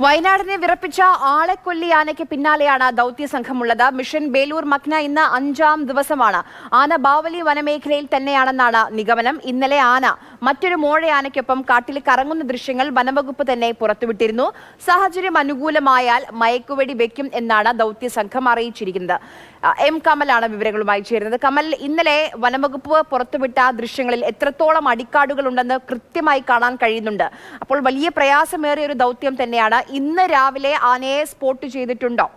വയനാടിനെ വിറപ്പിച്ച ആളെക്കൊല്ലി ആനയ്ക്ക് പിന്നാലെയാണ് ദൗത്യ സംഘമുള്ളത്. മിഷൻ ബേലൂർ മക്ന ഇന്ന് 5ാം ദിവസമാണ്. ആന ബാവലി വനമേഖലയിൽ തന്നെയാണെന്നാണ് നിഗമനം. ഇന്നലെ ആന മറ്റൊരു മോഴയാനയ്ക്കൊപ്പം കാട്ടിൽ കറങ്ങുന്ന ദൃശ്യങ്ങൾ വനംവകുപ്പ് തന്നെ പുറത്തുവിട്ടിരുന്നു. സാഹചര്യം അനുകൂലമായാൽ മയക്കുവെടി വെക്കും എന്നാണ് ദൗത്യ സംഘം അറിയിച്ചിരിക്കുന്നത്. എം കമലാണ് വിവരങ്ങളുമായി ചേരുന്നത്. കമൽ, ഇന്നലെ വനംവകുപ്പ് പുറത്തുവിട്ട ദൃശ്യങ്ങളിൽ എത്രത്തോളം അടിക്കാടുകൾ ഉണ്ടെന്ന് കൃത്യമായി കാണാൻ കഴിയുന്നുണ്ട്. അപ്പോൾ വലിയ പ്രയാസമേറിയ ഒരു ദൗത്യം തന്നെയാണ്. ഇന്ന് രാവിലെ ആനയെ സ്പോട്ട് ചെയ്തിട്ടുണ്ടോ?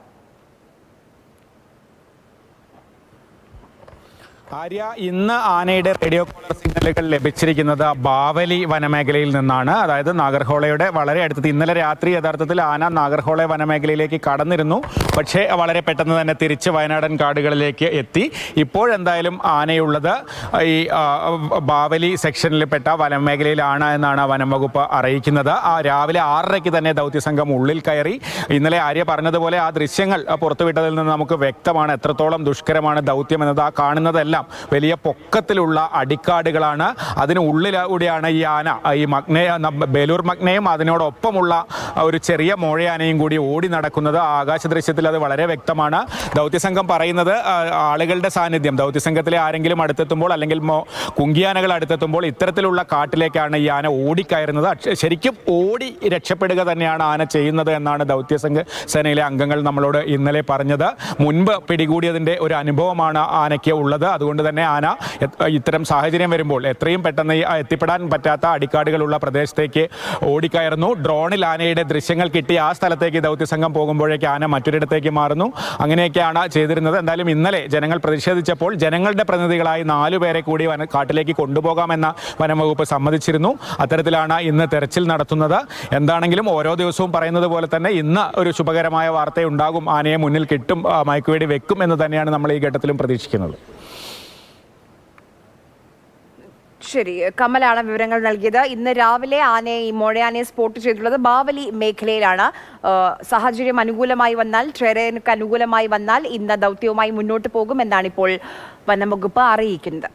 ആര്യ, ഇന്ന് ആനയുടെ റേഡിയോ കോളർ സിഗ്നലുകൾ ലഭിച്ചിരിക്കുന്നത് ബാവലി വനമേഖലയിൽ നിന്നാണ്. അതായത് നാഗർഹോളയുടെ വളരെ അടുത്ത്. ഇന്നലെ രാത്രി യഥാർത്ഥത്തിൽ ആന നാഗർഹോള വനമേഖലയിലേക്ക് കടന്നിരുന്നു. പക്ഷേ വളരെ പെട്ടെന്ന് തന്നെ തിരിച്ച് വയനാടൻ കാടുകളിലേക്ക് എത്തി. ഇപ്പോഴെന്തായാലും ആനയുള്ളത് ഈ ബാവലി സെക്ഷനിൽപ്പെട്ട വനമേഖലയിലാണ് എന്നാണ് വനം വകുപ്പ് അറിയിക്കുന്നത്. രാവിലെ 6:30 തന്നെ ദൗത്യസംഘം ഉള്ളിൽ കയറി. ഇന്നലെ ആര്യ പറഞ്ഞതുപോലെ ആ ദൃശ്യങ്ങൾ പുറത്തുവിട്ടതിൽ നിന്ന് നമുക്ക് വ്യക്തമാണ് എത്രത്തോളം ദുഷ്കരമാണ് ദൗത്യം എന്നത്. ആ കാണുന്നതെല്ലാം വലിയ പൊക്കത്തിലുള്ള അടിക്കാടുകളാണ്. അതിന് ഉള്ളിലൂടെയാണ് ഈ ആന, ഈ ബേലൂർ മഗ്നയും അതിനോടൊപ്പമുള്ള ഒരു ചെറിയ മോഴയാനയും കൂടി ഓടി നടക്കുന്നത്. ആകാശ ദൃശ്യത്തിൽ അത് വളരെ വ്യക്തമാണ്. ദൗത്യസംഘം പറയുന്നത് ആളുകളുടെ സാന്നിധ്യം, ദൗത്യസംഘത്തിലെ ആരെങ്കിലും അടുത്തെത്തുമ്പോൾ അല്ലെങ്കിൽ കുങ്കിയാനകൾ അടുത്തെത്തുമ്പോൾ ഇത്തരത്തിലുള്ള കാട്ടിലേക്കാണ് ഈ ആന ഓടിക്കയറുന്നത്. ശരിക്കും ഓടി രക്ഷപ്പെടുക തന്നെയാണ് ആന ചെയ്യുന്നത് എന്നാണ് ദൗത്യസംഘ സേനയിലെ അംഗങ്ങൾ നമ്മളോട് ഇന്നലെ പറഞ്ഞത്. മുൻപ് പിടികൂടിയതിൻ്റെ ഒരു അനുഭവമാണ് ആനയ്ക്ക് ഉള്ളത്. അതുകൊണ്ട് തന്നെ ആന ഇത്തരം സാഹചര്യം വരുമ്പോൾ എത്രയും പെട്ടെന്ന് എത്തിപ്പെടാൻ പറ്റാത്ത അടിക്കാടുകളുള്ള പ്രദേശത്തേക്ക് ഓടിക്കയറുന്നു. ഡ്രോണിൽ ആനയുടെ ദൃശ്യങ്ങൾ കിട്ടി ആ സ്ഥലത്തേക്ക് ദൗത്യസംഘം പോകുമ്പോഴേക്ക് ആന മറ്റൊരിടത്തേക്ക് മാറുന്നു. അങ്ങനെയൊക്കെയാണ് ചെയ്തിരുന്നത്. എന്തായാലും ഇന്നലെ ജനങ്ങൾ പ്രതിഷേധിച്ചപ്പോൾ ജനങ്ങളുടെ പ്രതിനിധികളായി 4 പേരെ കൂടി കാട്ടിലേക്ക് കൊണ്ടുപോകാമെന്ന വനംവകുപ്പ് സമ്മതിച്ചിരുന്നു. അത്തരത്തിലാണ് ഇന്ന് തെരച്ചിൽ നടത്തുന്നത്. എന്താണെങ്കിലും ഓരോ ദിവസവും പറയുന്നത് പോലെ തന്നെ ഇന്ന് ഒരു ശുഭകരമായ വാർത്തയുണ്ടാകും. ആനയെ മുന്നിൽ കിട്ടും, മയക്കുവെടി വെക്കും എന്ന് തന്നെയാണ് നമ്മൾ ഈ ഘട്ടത്തിലും പ്രതീക്ഷിക്കുന്നത്. ശരി, കമലാണ് വിവരങ്ങൾ നൽകിയത്. ഇന്ന് രാവിലെ ഈ മോഴയാനയെ സ്പോട്ട് ചെയ്തിട്ടുള്ളത് ബാവലി മേഖലയിലാണ്. സാഹചര്യം അനുകൂലമായി വന്നാൽ, ടെറേനുക്ക് അനുകൂലമായി വന്നാൽ ഇന്ന് ദൗത്യവുമായി മുന്നോട്ട് പോകുമെന്നാണ് ഇപ്പോൾ വനംവകുപ്പ് അറിയിക്കുന്നത്.